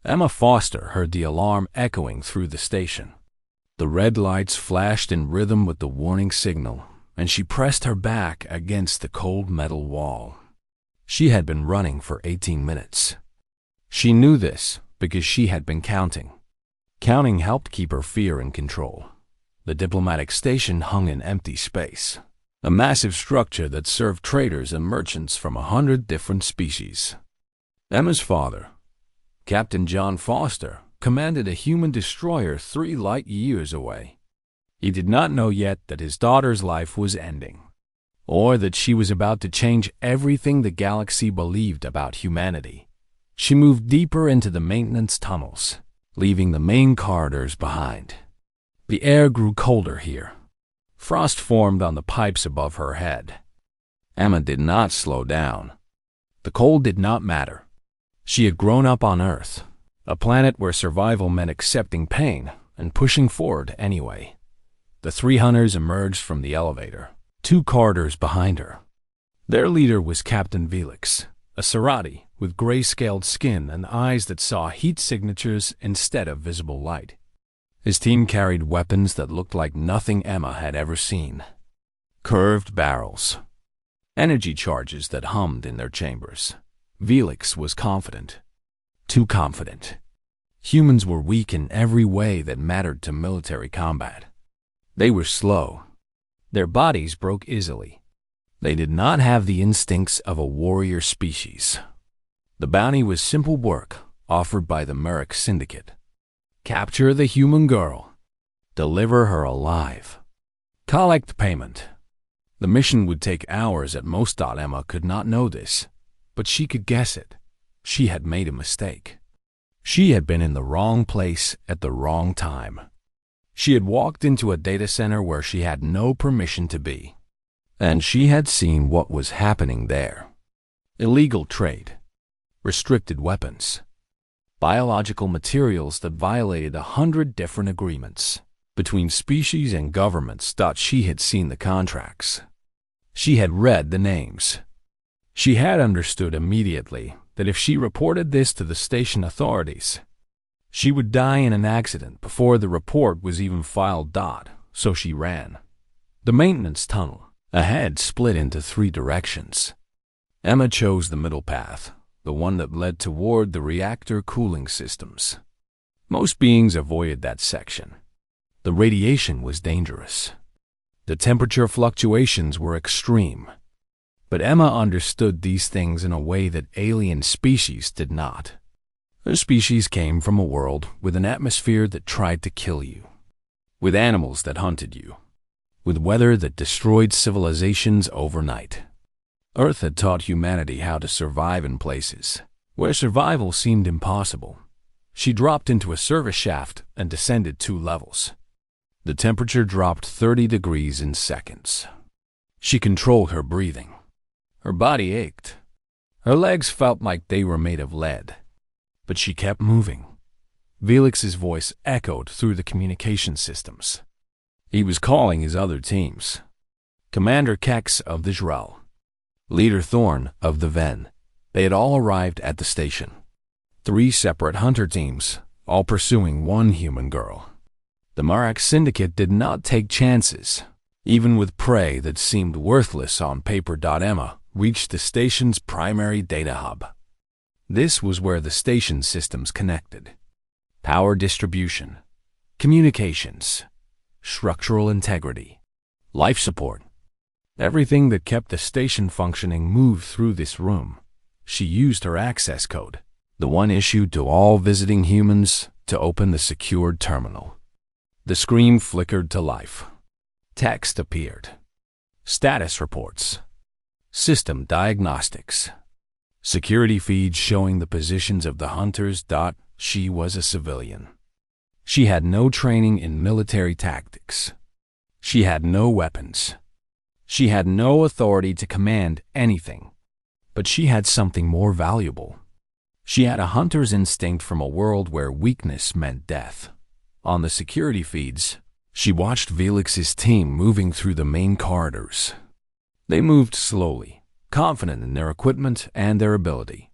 Emma Foster heard the alarm echoing through the station. The red lights flashed in rhythm with the warning signal, and she pressed her back against the cold metal wall. She had been running for 18 minutes. She knew this because she had been counting. Counting helped keep her fear in control. The diplomatic station hung in empty space, a massive structure that served traders and merchants from 100 different species. Emma's father, Captain John Foster, commanded a human destroyer 3 light years away. He did not know yet that his daughter's life was ending, or that she was about to change everything the galaxy believed about humanity. She moved deeper into the maintenance tunnels, leaving the main corridors behind. The air grew colder here. Frost formed on the pipes above her head. Emma did not slow down. The cold did not matter. She had grown up on Earth, a planet where survival meant accepting pain and pushing forward anyway. The 3 hunters emerged from the elevator, 2 corridors behind her. Their leader was Captain Felix, a Serati with gray-scaled skin and eyes that saw heat signatures instead of visible light. His team carried weapons that looked like nothing Emma had ever seen. Curved barrels, energy charges that hummed in their chambers. Felix was confident. Too confident. Humans were weak in every way that mattered to military combat. They were slow. Their bodies broke easily. They did not have the instincts of a warrior species. The bounty was simple work offered by the Merrick Syndicate. Capture the human girl. Deliver her alive. Collect payment. The mission would take hours at most. Emma could not know this, but she could guess it. She had made a mistake. She had been in the wrong place at the wrong time. She had walked into a data center where she had no permission to be. And she had seen what was happening there. Illegal trade. Restricted weapons. Biological materials that violated 100 different agreements between species and governments. She had seen the contracts. She had read the names. She had understood immediately that if she reported this to the station authorities, she would die in an accident before the report was even filed. So she ran. The maintenance tunnel ahead split into 3 directions. Emma chose the middle path, the one that led toward the reactor cooling systems. Most beings avoided that section. The radiation was dangerous. The temperature fluctuations were extreme. But Emma understood these things in a way that alien species did not. Her species came from a world with an atmosphere that tried to kill you, with animals that hunted you, with weather that destroyed civilizations overnight. Earth had taught humanity how to survive in places where survival seemed impossible. She dropped into a service shaft and descended 2 levels. The temperature dropped 30 degrees in seconds. She controlled her breathing. Her body ached. Her legs felt like they were made of lead. But she kept moving. Felix's voice echoed through the communication systems. He was calling his other teams. Commander Kex of the Jrel, Leader Thorn of the Ven. They had all arrived at the station. 3 separate hunter teams, all pursuing 1 human girl. The Merrick Syndicate did not take chances, even with prey that seemed worthless on paper. Emma reached the station's primary data hub. This was where the station systems connected. Power distribution, communications, structural integrity, life support. Everything that kept the station functioning moved through this room. She used her access code, the one issued to all visiting humans, to open the secured terminal. The screen flickered to life. Text appeared. Status reports. System diagnostics. Security feeds showing the positions of the hunters. She was a civilian. She had no training in military tactics. She had no weapons. She had no authority to command anything. But she had something more valuable. She had a hunter's instinct from a world where weakness meant death. On the security feeds, she watched Felix's team moving through the main corridors. They moved slowly, confident in their equipment and their ability.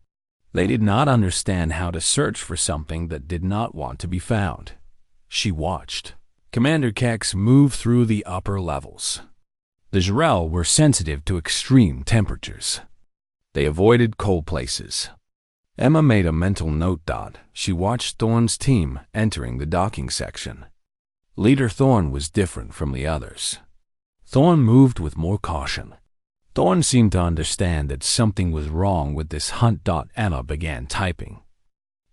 They did not understand how to search for something that did not want to be found. She watched Commander Kex move through the upper levels. The Jrel were sensitive to extreme temperatures. They avoided cold places. Emma made a mental note. She watched Thorn's team entering the docking section. Leader Thorn was different from the others. Thorn moved with more caution. Thorn seemed to understand that something was wrong with this hunt. Emma began typing.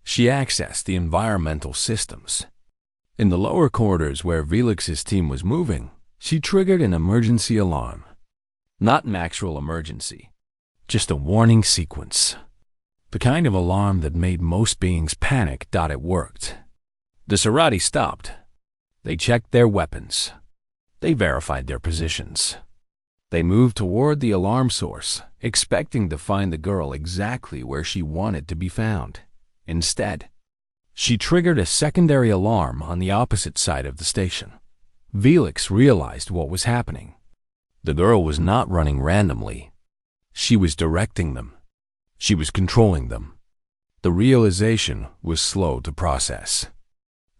She accessed the environmental systems. In the lower corridors where Velix's team was moving, she triggered an emergency alarm. Not an actual emergency, just a warning sequence. The kind of alarm that made most beings panic. It worked. The Serati stopped. They checked their weapons. They verified their positions. They moved toward the alarm source, expecting to find the girl exactly where she wanted to be found. Instead, she triggered a secondary alarm on the opposite side of the station. Velix realized what was happening. The girl was not running randomly. She was directing them. She was controlling them. The realization was slow to process.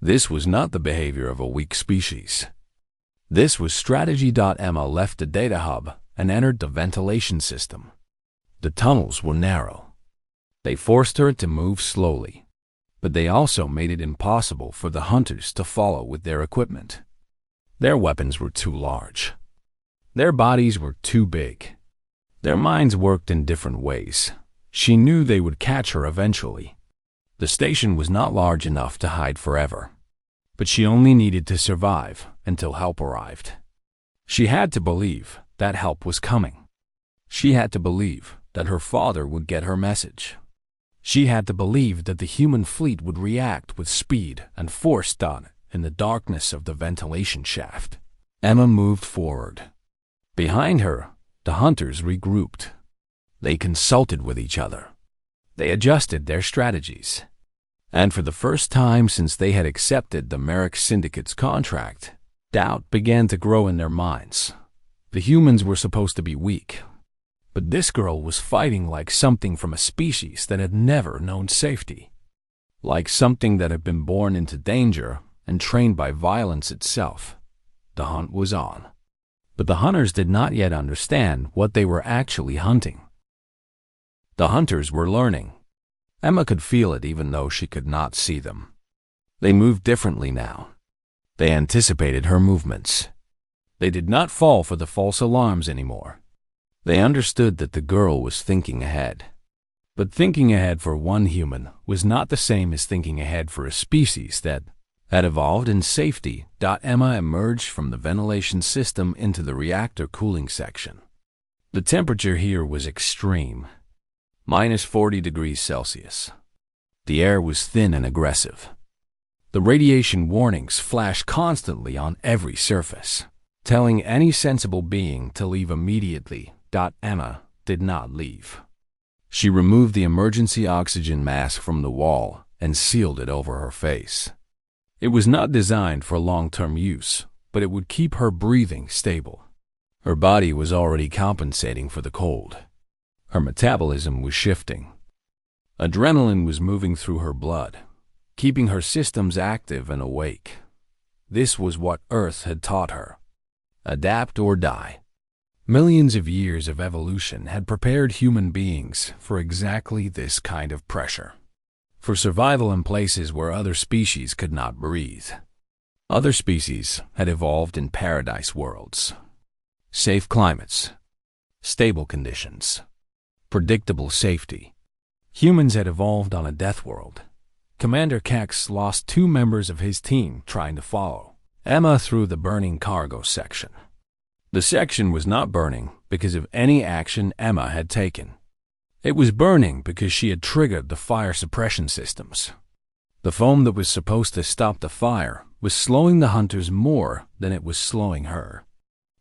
This was not the behavior of a weak species. This was strategy. Emma left the data hub and entered the ventilation system. The tunnels were narrow. They forced her to move slowly, but they also made it impossible for the hunters to follow with their equipment. Their weapons were too large. Their bodies were too big. Their minds worked in different ways. She knew they would catch her eventually. The station was not large enough to hide forever, but she only needed to survive until help arrived. She had to believe that help was coming. She had to believe that her father would get her message. She had to believe that the human fleet would react with speed and force. In the darkness of the ventilation shaft, Emma moved forward. Behind her, the hunters regrouped. They consulted with each other. They adjusted their strategies. And for the first time since they had accepted the Merrick Syndicate's contract, doubt began to grow in their minds. The humans were supposed to be weak, but this girl was fighting like something from a species that had never known safety, like something that had been born into danger and trained by violence itself. The hunt was on, but the hunters did not yet understand what they were actually hunting. The hunters were learning. Emma could feel it even though she could not see them. They moved differently now. They anticipated her movements. They did not fall for the false alarms anymore. They understood that the girl was thinking ahead. But thinking ahead for one human was not the same as thinking ahead for a species that had evolved in safety. Emma emerged from the ventilation system into the reactor cooling section. The temperature here was extreme. -40°C. The air was thin and aggressive. The radiation warnings flashed constantly on every surface, telling any sensible being to leave immediately. Emma did not leave. She removed the emergency oxygen mask from the wall and sealed it over her face. It was not designed for long-term use, but it would keep her breathing stable. Her body was already compensating for the cold. Her metabolism was shifting. Adrenaline was moving through her blood, keeping her systems active and awake. This was what Earth had taught her. Adapt or die. Millions of years of evolution had prepared human beings for exactly this kind of pressure. For survival in places where other species could not breathe. Other species had evolved in paradise worlds. Safe climates. Stable conditions. Predictable safety. Humans had evolved on a death world. Commander Kex lost 2 members of his team trying to follow Emma through the burning cargo section. The section was not burning because of any action Emma had taken. It was burning because she had triggered the fire suppression systems. The foam that was supposed to stop the fire was slowing the hunters more than it was slowing her.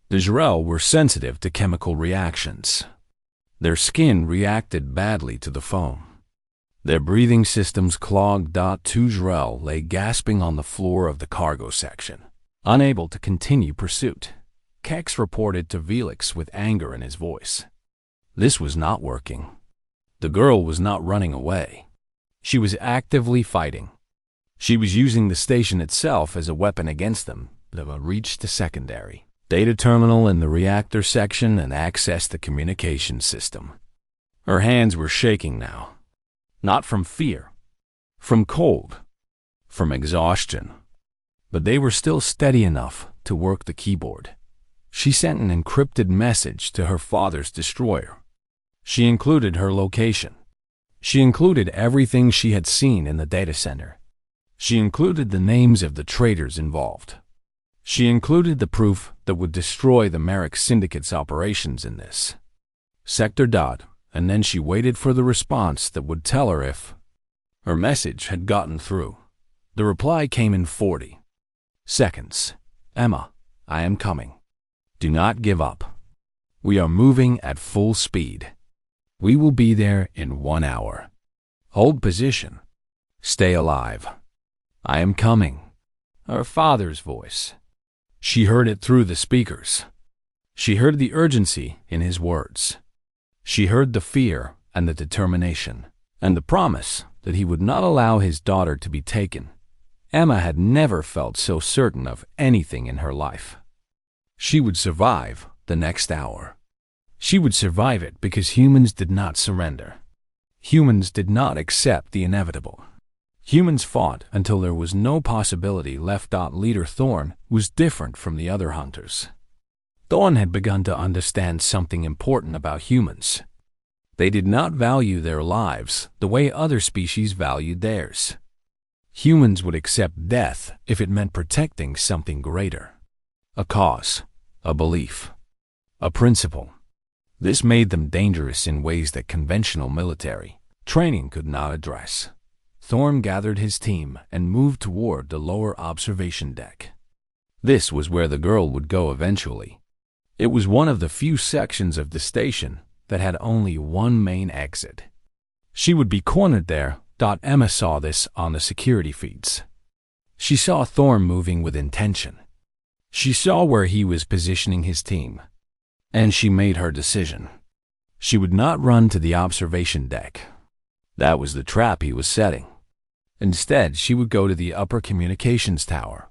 The Jrel were sensitive to chemical reactions. Their skin reacted badly to the foam. Their breathing systems clogged. 2 Jrel lay gasping on the floor of the cargo section, unable to continue pursuit. Kex reported to Velix with anger in his voice. This was not working. The girl was not running away. She was actively fighting. She was using the station itself as a weapon against them to reach the secondary data terminal in the reactor section and access the communication system. Her hands were shaking now. Not from fear, from cold, from exhaustion. But they were still steady enough to work the keyboard. She sent an encrypted message to her father's destroyer. She included her location. She included everything she had seen in the data center. She included the names of the traitors involved. She included the proof that would destroy the Merrick Syndicate's operations in this sector. And then she waited for the response that would tell her if her message had gotten through. The reply came in 40 seconds. Emma, I am coming. Do not give up. We are moving at full speed. We will be there in 1 hour. Hold position. Stay alive. I am coming. Her father's voice. She heard it through the speakers. She heard the urgency in his words. She heard the fear and the determination, and the promise that he would not allow his daughter to be taken. Emma had never felt so certain of anything in her life. She would survive the next hour. She would survive it because humans did not surrender. Humans did not accept the inevitable. Humans fought until there was no possibility left. Leader Thorn was different from the other hunters. Thorn had begun to understand something important about humans. They did not value their lives the way other species valued theirs. Humans would accept death if it meant protecting something greater. A cause, a belief, a principle. This made them dangerous in ways that conventional military training could not address. Thorn gathered his team and moved toward the lower observation deck. This was where the girl would go eventually. It was one of the few sections of the station that had only one main exit. She would be cornered there. Emma saw this on the security feeds. She saw Thorn moving with intention. She saw where he was positioning his team. And she made her decision. She would not run to the observation deck. That was the trap he was setting. Instead, she would go to the upper communications tower.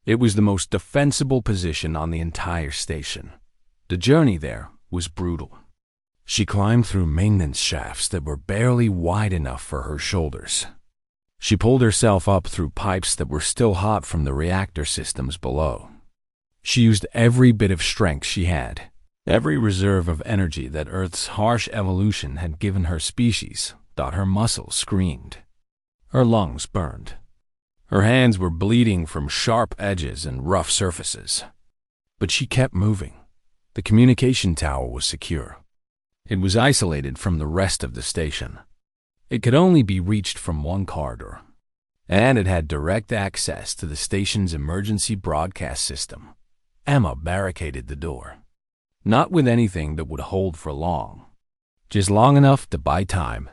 It was the most defensible position on the entire station. The journey there was brutal. She climbed through maintenance shafts that were barely wide enough for her shoulders. She pulled herself up through pipes that were still hot from the reactor systems below. She used every bit of strength she had, every reserve of energy that Earth's harsh evolution had given her species. Her muscles screamed. Her lungs burned. Her hands were bleeding from sharp edges and rough surfaces. But she kept moving. The communication tower was secure. It was isolated from the rest of the station. It could only be reached from one corridor, and it had direct access to the station's emergency broadcast system. Emma barricaded the door. Not with anything that would hold for long, just long enough to buy time.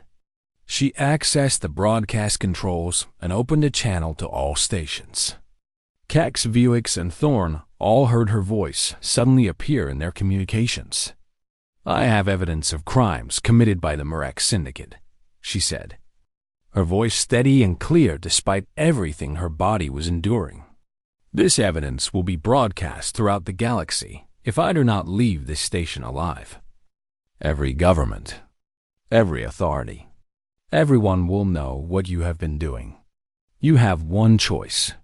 She accessed the broadcast controls and opened a channel to all stations. Kex, Vuix, and Thorn all heard her voice suddenly appear in their communications. I have evidence of crimes committed by the Merrick Syndicate, she said, her voice steady and clear despite everything her body was enduring. This evidence will be broadcast throughout the galaxy if I do not leave this station alive. Every government, every authority, everyone will know what you have been doing. You have one choice.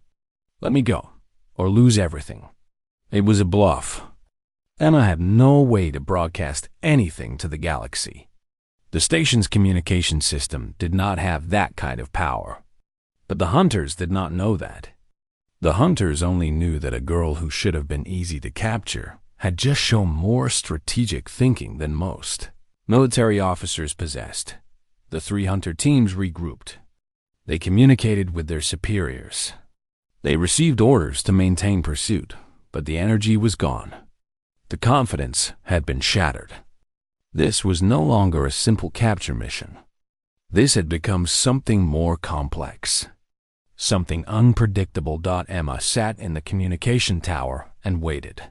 Let me go, or lose everything. It was a bluff. Emma had no way to broadcast anything to the galaxy. The station's communication system did not have that kind of power. But the hunters did not know that. The hunters only knew that a girl who should have been easy to capture had just shown more strategic thinking than most military officers possessed. The 3 hunter teams regrouped. They communicated with their superiors. They received orders to maintain pursuit, but the energy was gone. The confidence had been shattered. This was no longer a simple capture mission. This had become something more complex, something unpredictable. Emma sat in the communication tower and waited.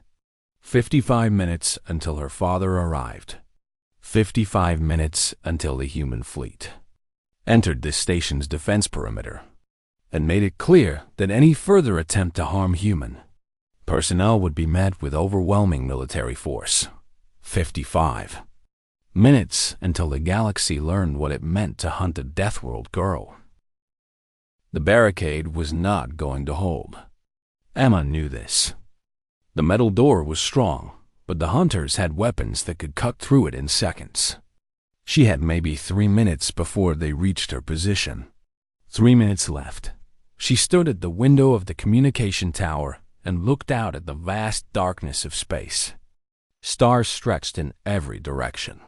55 minutes until her father arrived. 55 minutes until the human fleet entered the station's defense perimeter and made it clear that any further attempt to harm human personnel would be met with overwhelming military force. 55 minutes until the galaxy learned what it meant to hunt a Deathworld girl. The barricade was not going to hold. Emma knew this. The metal door was strong, but the hunters had weapons that could cut through it in seconds. She had maybe 3 minutes before they reached her position. 3 minutes left. She stood at the window of the communication tower and looked out at the vast darkness of space. Stars stretched in every direction.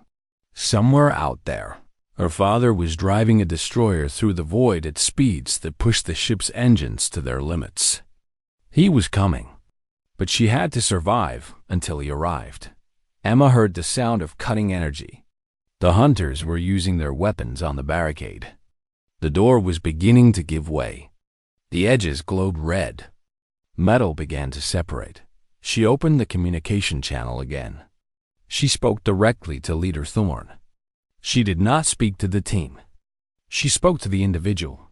Somewhere out there, her father was driving a destroyer through the void at speeds that pushed the ship's engines to their limits. He was coming, but she had to survive until he arrived. Emma heard the sound of cutting energy. The hunters were using their weapons on the barricade. The door was beginning to give way. The edges glowed red. Metal began to separate. She opened the communication channel again. She spoke directly to Leader Thorn. She did not speak to the team. She spoke to the individual,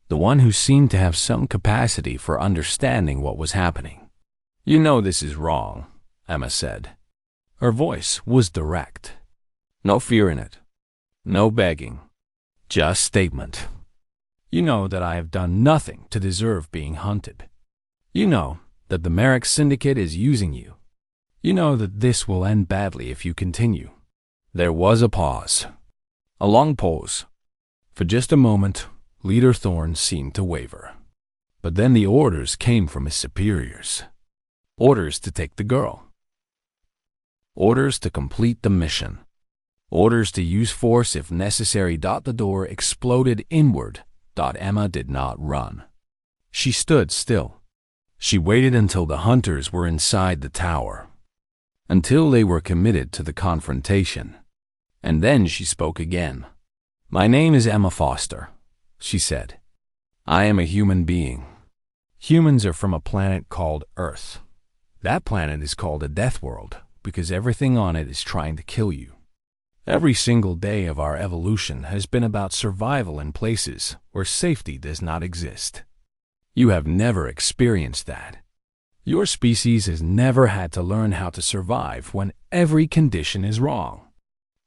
the one who seemed to have some capacity for understanding what was happening. "You know this is wrong," Emma said. Her voice was direct. No fear in it. No begging. Just statement. "You know that I have done nothing to deserve being hunted. You know that the Merrick Syndicate is using you. You know that this will end badly if you continue." There was a pause. A long pause. For just a moment, Leader Thorn seemed to waver. But then the orders came from his superiors. Orders to take the girl. Orders to complete the mission. Orders to use force if necessary. The door exploded inward. Emma did not run. She stood still. She waited until the hunters were inside the tower, until they were committed to the confrontation. And then she spoke again. "My name is Emma Foster," she said. "I am a human being. Humans are from a planet called Earth. That planet is called a Deathworld because everything on it is trying to kill you. Every single day of our evolution has been about survival in places where safety does not exist. You have never experienced that. Your species has never had to learn how to survive when every condition is wrong.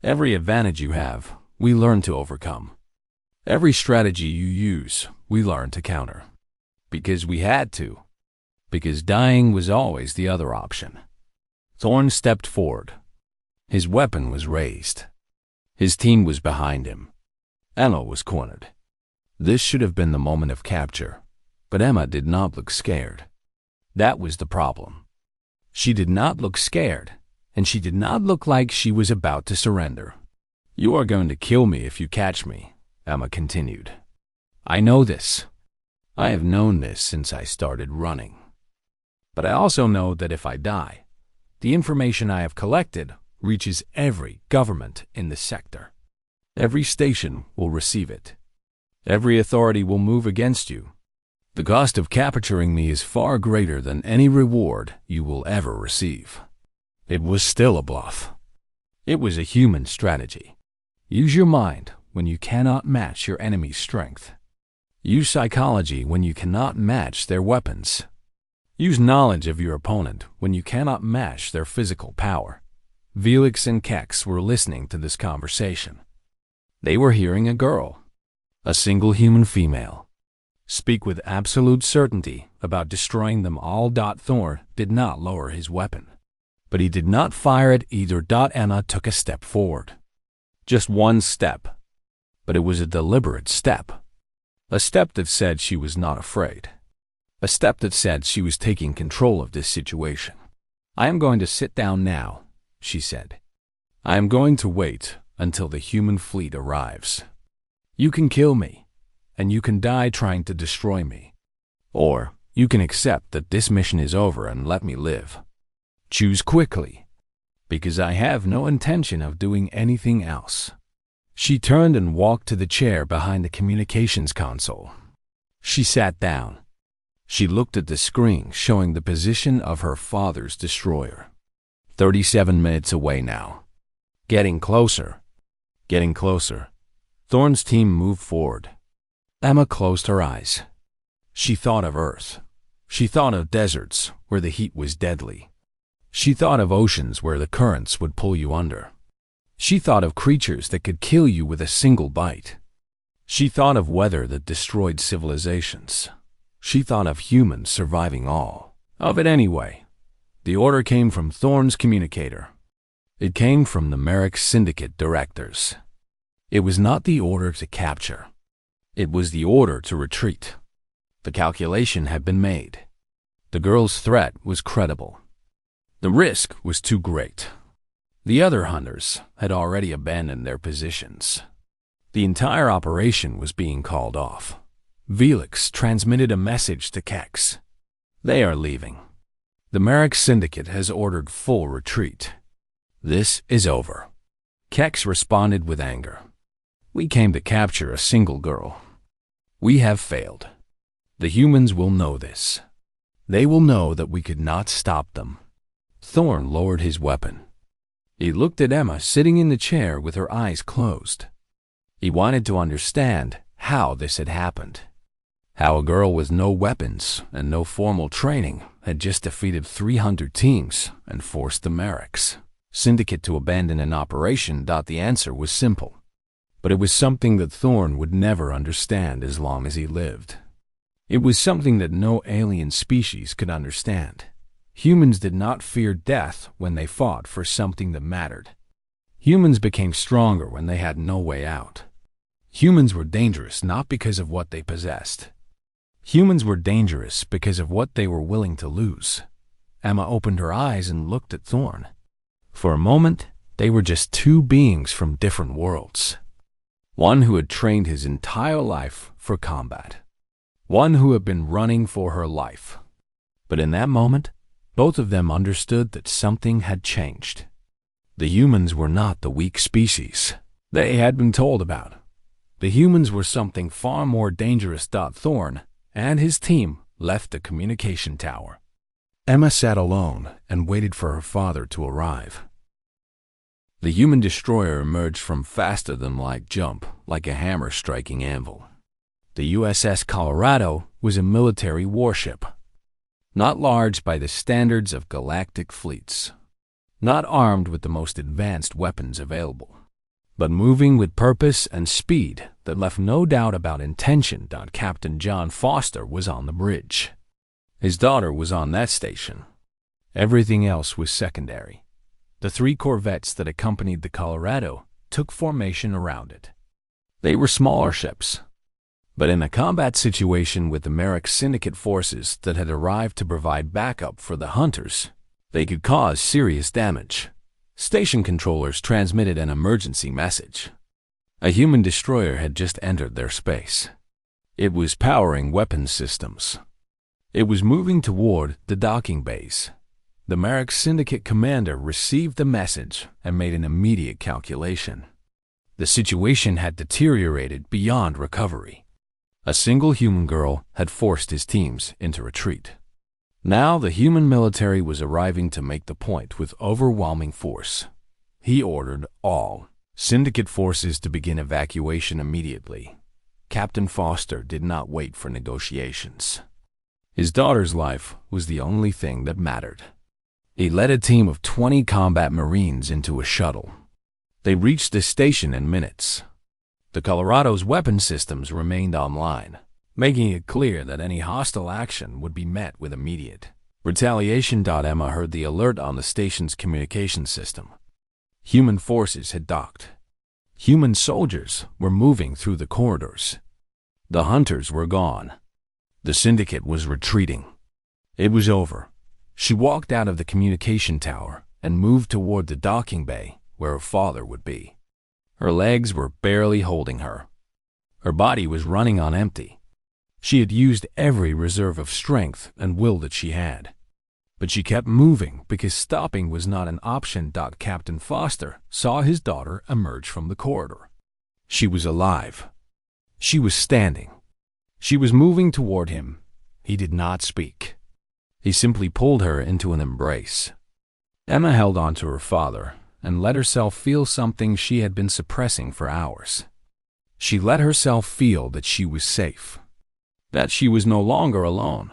Every advantage you have, we learn to overcome. Every strategy you use, we learn to counter. Because we had to. Because dying was always the other option." Thorn stepped forward. His weapon was raised. His team was behind him. Emma was cornered. This should have been the moment of capture, but Emma did not look scared. That was the problem. She did not look scared, and she did not look like she was about to surrender. "You are going to kill me if you catch me," Emma continued. "I know this. I have known this since I started running. But I also know that if I die, the information I have collected reaches every government in the sector. Every station will receive it. Every authority will move against you. The cost of capturing me is far greater than any reward you will ever receive." It was still a bluff. It was a human strategy. Use your mind when you cannot match your enemy's strength. Use psychology when you cannot match their weapons. Use knowledge of your opponent when you cannot match their physical power. Felix and Kex were listening to this conversation. They were hearing a girl, a single human female, speak with absolute certainty about destroying them all. Thor did not lower his weapon, but he did not fire it either. Emma took a step forward. Just one step, but it was a deliberate step. A step that said she was not afraid. A step that said she was taking control of this situation. "I am going to sit down now," she said. "I am going to wait until the human fleet arrives. You can kill me, and you can die trying to destroy me. Or you can accept that this mission is over and let me live. Choose quickly, because I have no intention of doing anything else." She turned and walked to the chair behind the communications console. She sat down. She looked at the screen showing the position of her father's destroyer. 37 minutes away now. Getting closer. Getting closer. Thorn's team moved forward. Emma closed her eyes. She thought of Earth. She thought of deserts where the heat was deadly. She thought of oceans where the currents would pull you under. She thought of creatures that could kill you with a single bite. She thought of weather that destroyed civilizations. She thought of humans surviving all of it anyway. The order came from Thorn's communicator. It came from the Merrick Syndicate directors. It was not the order to capture. It was the order to retreat. The calculation had been made. The girl's threat was credible. The risk was too great. The other hunters had already abandoned their positions. The entire operation was being called off. Velix transmitted a message to Kex. They are leaving. The Merrick Syndicate has ordered full retreat. This is over. Kex responded with anger. We came to capture a single girl. We have failed. The humans will know this. They will know that we could not stop them. Thorn lowered his weapon. He looked at Emma sitting in the chair with her eyes closed. He wanted to understand how this had happened. How a girl with no weapons and no formal training had just defeated 300 teams and forced the Merricks Syndicate to abandon an operation. The answer was simple. But it was something that Thorn would never understand as long as he lived. It was something that no alien species could understand. Humans did not fear death when they fought for something that mattered. Humans became stronger when they had no way out. Humans were dangerous not because of what they possessed. Humans were dangerous because of what they were willing to lose. Emma opened her eyes and looked at Thorn. For a moment, they were just two beings from different worlds. One who had trained his entire life for combat. One who had been running for her life. But in that moment, both of them understood that something had changed. The humans were not the weak species they had been told about. The humans were something far more dangerous. Thorn and his team left the communication tower. Emma sat alone and waited for her father to arrive. The human destroyer emerged from faster-than-light jump like a hammer striking anvil. The USS Colorado was a military warship. Not large by the standards of galactic fleets, not armed with the most advanced weapons available, but moving with purpose and speed that left no doubt about intention. Captain John Foster was on the bridge. His daughter was on that station. Everything else was secondary. The 3 corvettes that accompanied the Colorado took formation around it. They were smaller ships. But in a combat situation with the Merrick Syndicate forces that had arrived to provide backup for the hunters, they could cause serious damage. Station controllers transmitted an emergency message. A human destroyer had just entered their space. It was powering weapons systems. It was moving toward the docking bays. The Merrick Syndicate commander received the message and made an immediate calculation. The situation had deteriorated beyond recovery. A single human girl had forced his teams into retreat. Now the human military was arriving to make the point with overwhelming force. He ordered all Syndicate forces to begin evacuation immediately. Captain Foster did not wait for negotiations. His daughter's life was the only thing that mattered. He led a team of 20 combat Marines into a shuttle. They reached the station in minutes. The Colorado's weapon systems remained online, making it clear that any hostile action would be met with immediate retaliation. Emma heard the alert on the station's communication system. Human forces had docked. Human soldiers were moving through the corridors. The hunters were gone. The Syndicate was retreating. It was over. She walked out of the communication tower and moved toward the docking bay where her father would be. Her legs were barely holding her. Her body was running on empty. She had used every reserve of strength and will that she had. But she kept moving because stopping was not an option. Captain Foster saw his daughter emerge from the corridor. She was alive. She was standing. She was moving toward him. He did not speak. He simply pulled her into an embrace. Emma held on to her father, and let herself feel something she had been suppressing for hours. She let herself feel that she was safe, that she was no longer alone,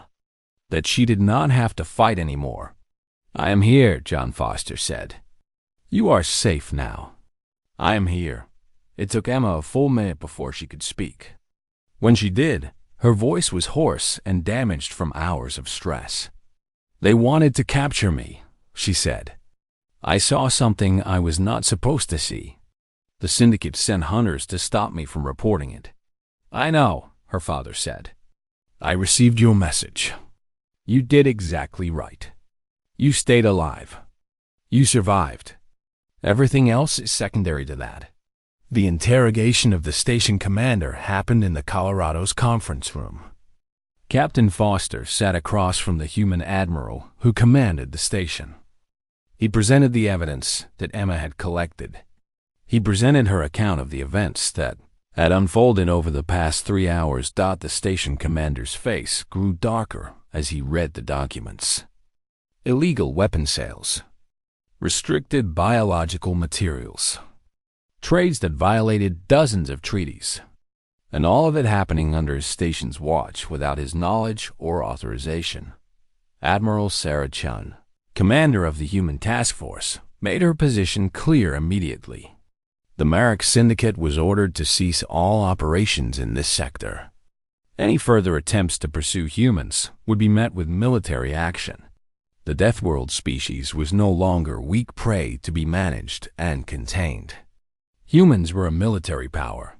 that she did not have to fight anymore. "I am here," John Foster said. "You are safe now. I am here." It took Emma a full minute before she could speak. When she did, her voice was hoarse and damaged from hours of stress. "They wanted to capture me," she said. "I saw something I was not supposed to see. The syndicate sent hunters to stop me from reporting it." "I know," her father said. "I received your message. You did exactly right. You stayed alive. You survived. Everything else is secondary to that." The interrogation of the station commander happened in the Colorado's conference room. Captain Foster sat across from the human admiral who commanded the station. He presented the evidence that Emma had collected. He presented her account of the events that had unfolded over the past 3 hours. The station commander's face grew darker as he read the documents. Illegal weapon sales, restricted biological materials, trades that violated dozens of treaties, and all of it happening under his station's watch without his knowledge or authorization. Admiral Sarah Chun, commander of the Human Task Force, made her position clear immediately. The Merrick Syndicate was ordered to cease all operations in this sector. Any further attempts to pursue humans would be met with military action. The Deathworld species was no longer weak prey to be managed and contained. Humans were a military power.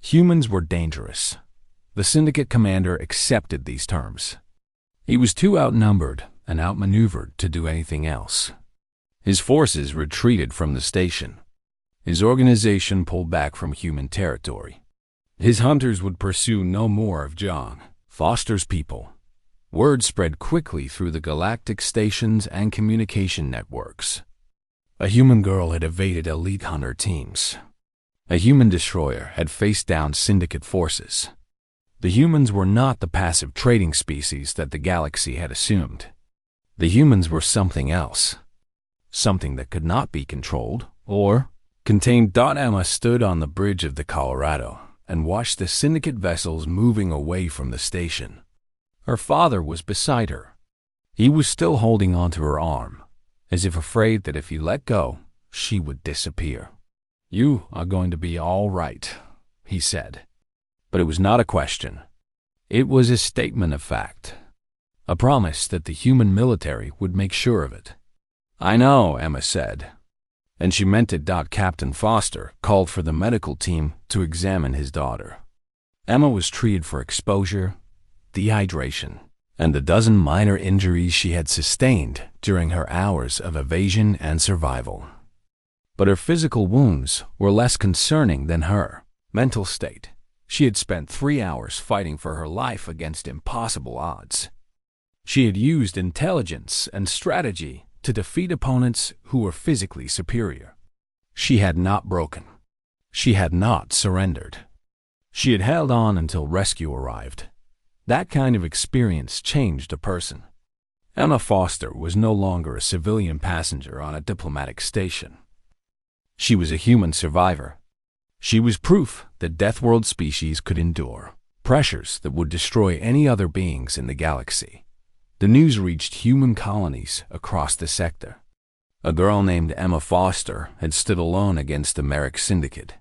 Humans were dangerous. The Syndicate commander accepted these terms. He was too outnumbered and outmaneuvered to do anything else. His forces retreated from the station. His organization pulled back from human territory. His hunters would pursue no more of John Foster's people. Word spread quickly through the galactic stations and communication networks. A human girl had evaded elite hunter teams. A human destroyer had faced down syndicate forces. The humans were not the passive trading species that the galaxy had assumed. The humans were something else. Something that could not be controlled or contained. Emma stood on the bridge of the Colorado and watched the syndicate vessels moving away from the station. Her father was beside her. He was still holding onto her arm, as if afraid that if he let go, she would disappear. "You are going to be all right," he said. But it was not a question. It was a statement of fact. A promise that the human military would make sure of it. "I know," Emma said. And she meant it. Captain Foster called for the medical team to examine his daughter. Emma was treated for exposure, dehydration, and the dozen minor injuries she had sustained during her hours of evasion and survival. But her physical wounds were less concerning than her mental state. She had spent 3 hours fighting for her life against impossible odds. She had used intelligence and strategy to defeat opponents who were physically superior. She had not broken. She had not surrendered. She had held on until rescue arrived. That kind of experience changed a person. Emma Foster was no longer a civilian passenger on a diplomatic station. She was a human survivor. She was proof that Deathworld species could endure pressures that would destroy any other beings in the galaxy. The news reached human colonies across the sector. A girl named Emma Foster had stood alone against the Merrick Syndicate.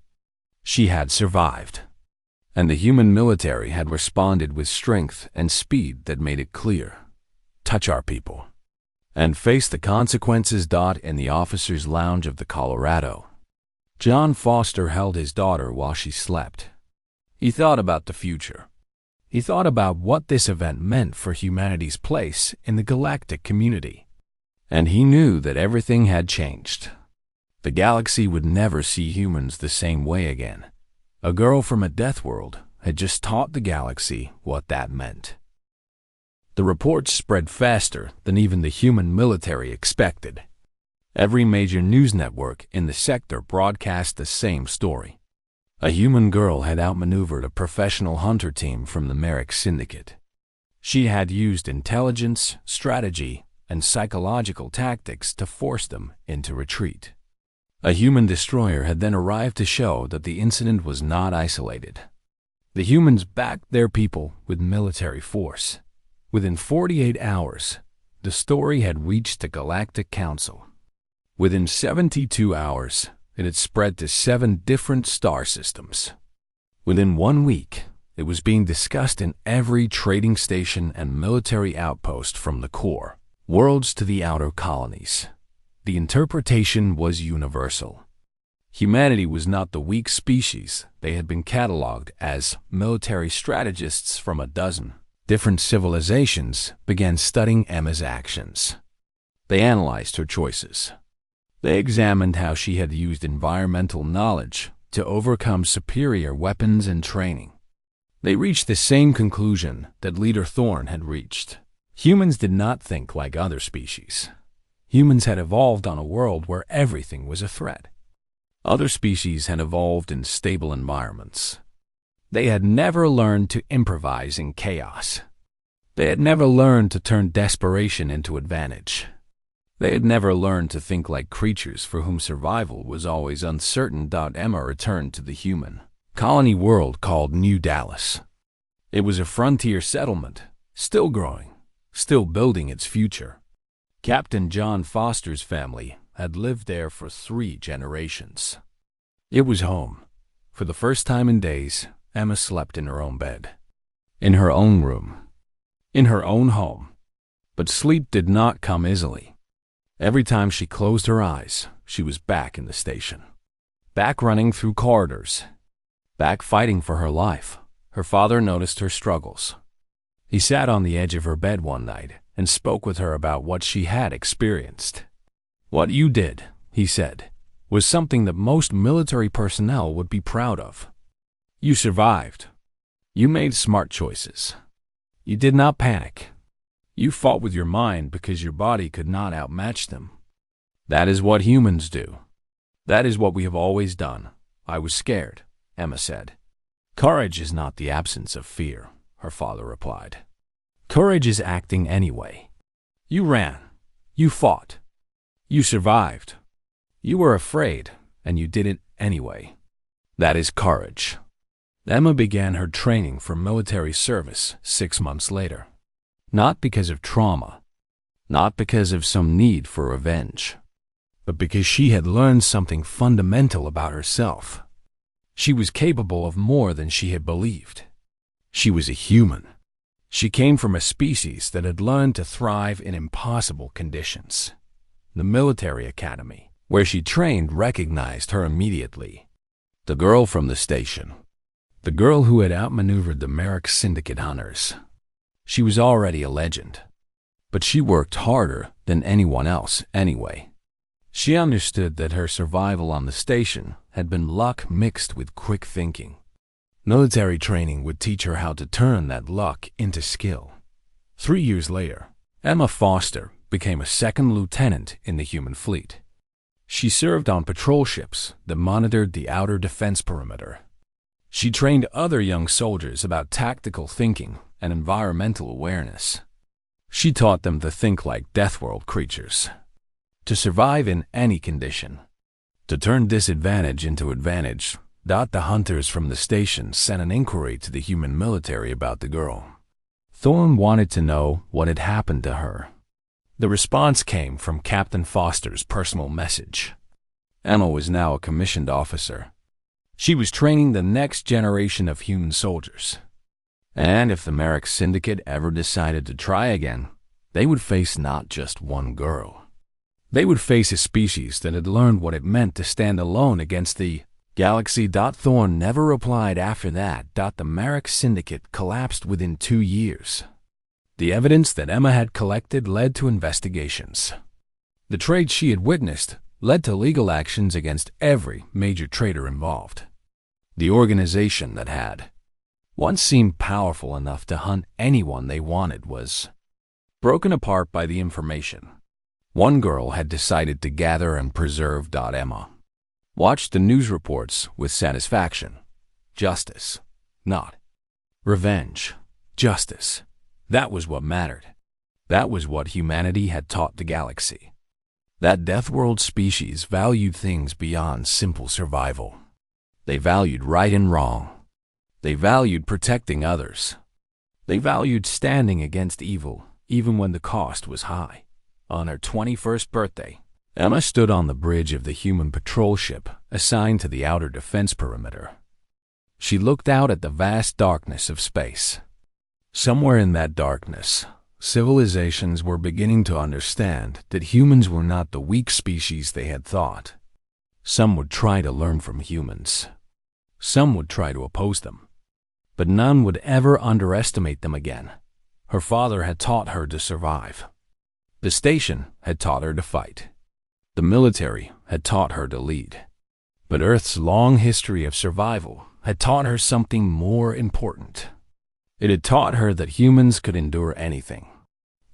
She had survived, and the human military had responded with strength and speed that made it clear: touch our people, and face the consequences. In the officers' lounge of the Colorado, John Foster held his daughter while she slept. He thought about the future. He thought about what this event meant for humanity's place in the galactic community. And he knew that everything had changed. The galaxy would never see humans the same way again. A girl from a Deathworld had just taught the galaxy what that meant. The reports spread faster than even the human military expected. Every major news network in the sector broadcast the same story. A human girl had outmaneuvered a professional hunter team from the Merrick Syndicate. She had used intelligence, strategy, and psychological tactics to force them into retreat. A human destroyer had then arrived to show that the incident was not isolated. The humans backed their people with military force. Within 48 hours, the story had reached the Galactic Council. Within 72 hours, it had spread to 7 different star systems. Within 1 week, it was being discussed in every trading station and military outpost from the core worlds to the outer colonies. The interpretation was universal. Humanity was not the weak species. They had been cataloged as military strategists from a dozen different civilizations began studying Emma's actions. They analyzed her choices. They examined how she had used environmental knowledge to overcome superior weapons and training. They reached the same conclusion that Leader Thorn had reached. Humans did not think like other species. Humans had evolved on a world where everything was a threat. Other species had evolved in stable environments. They had never learned to improvise in chaos. They had never learned to turn desperation into advantage. They had never learned to think like creatures for whom survival was always uncertain. Emma returned to the human colony world called New Dallas. It was a frontier settlement, still growing, still building its future. Captain John Foster's family had lived there for 3 generations. It was home. For the first time in days, Emma slept in her own bed, in her own room, in her own home. But sleep did not come easily. Every time she closed her eyes, she was back in the station, back running through corridors, back fighting for her life. Her father noticed her struggles. He sat on the edge of her bed one night and spoke with her about what she had experienced. "What you did," he said, "was something that most military personnel would be proud of. You survived. You made smart choices. You did not panic. You fought with your mind because your body could not outmatch them. That is what humans do. That is what we have always done." "I was scared," Emma said. "Courage is not the absence of fear," her father replied. "Courage is acting anyway. You ran. You fought. You survived. You were afraid, and you did it anyway. That is courage." Emma began her training for military service 6 months later. Not because of trauma, not because of some need for revenge, but because she had learned something fundamental about herself. She was capable of more than she had believed. She was a human. She came from a species that had learned to thrive in impossible conditions. The military academy, where she trained, recognized her immediately. The girl from the station. The girl who had outmaneuvered the Merrick Syndicate hunters. She was already a legend. But she worked harder than anyone else anyway. She understood that her survival on the station had been luck mixed with quick thinking. Military training would teach her how to turn that luck into skill. 3 years later, Emma Foster became a second lieutenant in the human fleet. She served on patrol ships that monitored the outer defense perimeter. She trained other young soldiers about tactical thinking and environmental awareness. She taught them to think like Deathworld creatures, to survive in any condition, to turn disadvantage into advantage. The hunters from the station sent an inquiry to the human military about the girl. Thorne wanted to know what had happened to her. The response came from Captain Foster's personal message. Emma was now a commissioned officer. She was training the next generation of human soldiers. And if the Merrick Syndicate ever decided to try again, they would face not just one girl. They would face a species that had learned what it meant to stand alone against the galaxy. Thorne never replied after that. The Merrick Syndicate collapsed within 2 years. The evidence that Emma had collected led to investigations. The trade she had witnessed led to legal actions against every major trader involved. The organization that had once seemed powerful enough to hunt anyone they wanted was broken apart by the information. One girl had decided to gather and preserve. Emma watched the news reports with satisfaction. Justice, not revenge. Justice. That was what mattered. That was what humanity had taught the galaxy. That Deathworld species valued things beyond simple survival. They valued right and wrong. They valued protecting others. They valued standing against evil, even when the cost was high. On her 21st birthday, Emma stood on the bridge of the human patrol ship assigned to the outer defense perimeter. She looked out at the vast darkness of space. Somewhere in that darkness, civilizations were beginning to understand that humans were not the weak species they had thought. Some would try to learn from humans. Some would try to oppose them. But none would ever underestimate them again. Her father had taught her to survive. The station had taught her to fight. The military had taught her to lead. But Earth's long history of survival had taught her something more important. It had taught her that humans could endure anything.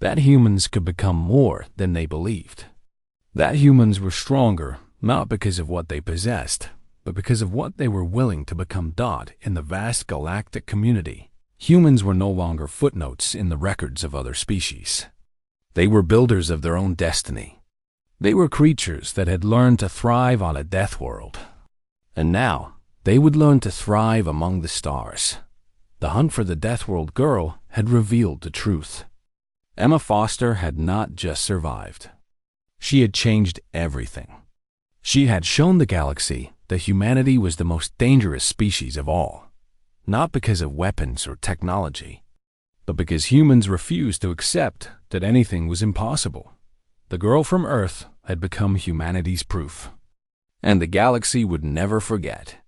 That humans could become more than they believed. That humans were stronger not because of what they possessed, but because of what they were willing to become. In the vast galactic community, humans were no longer footnotes in the records of other species. They were builders of their own destiny. They were creatures that had learned to thrive on a death world. And now, they would learn to thrive among the stars. The hunt for the Deathworld girl had revealed the truth. Emma Foster had not just survived. She had changed everything. She had shown the galaxy that humanity was the most dangerous species of all, not because of weapons or technology, but because humans refused to accept that anything was impossible. The girl from Earth had become humanity's proof, and the galaxy would never forget.